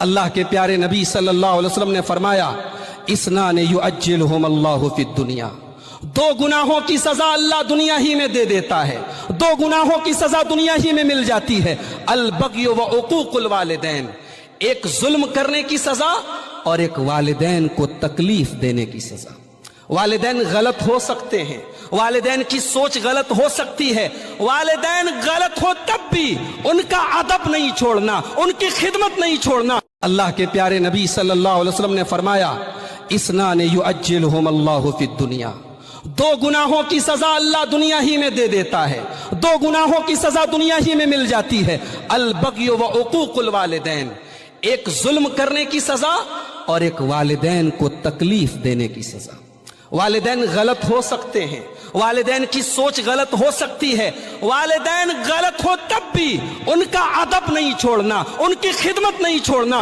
اللہ کے پیارے نبی صلی اللہ علیہ وسلم نے فرمایا اسنان یعجلہم اللہ فی الدنیا، دو گناہوں کی سزا اللہ دنیا ہی میں دے دیتا ہے، دو گناہوں کی سزا دنیا ہی میں مل جاتی ہے، البغی و عقوق الوالدین، ایک ظلم کرنے کی سزا اور ایک والدین کو تکلیف دینے کی سزا۔ والدین غلط ہو سکتے ہیں، والدین کی سوچ غلط ہو سکتی ہے، والدین غلط ہو تب بھی ان کا ادب نہیں چھوڑنا، ان کی خدمت نہیں چھوڑنا۔ اللہ کے پیارے نبی صلی اللہ علیہ وسلم نے فرمایا اسنان یعجلہم اللہ فی الدنیا، دو گناہوں کی سزا اللہ دنیا ہی میں دے دیتا ہے، دو گناہوں کی سزا دنیا ہی میں مل جاتی ہے، البغی و عقوق الوالدین، ایک ظلم کرنے کی سزا اور ایک والدین کو تکلیف دینے کی سزا۔ والدین غلط ہو سکتے ہیں، والدین کی سوچ غلط ہو سکتی ہے، والدین غلط ہو تب بھی ان کا ادب نہیں چھوڑنا، ان کی خدمت نہیں چھوڑنا۔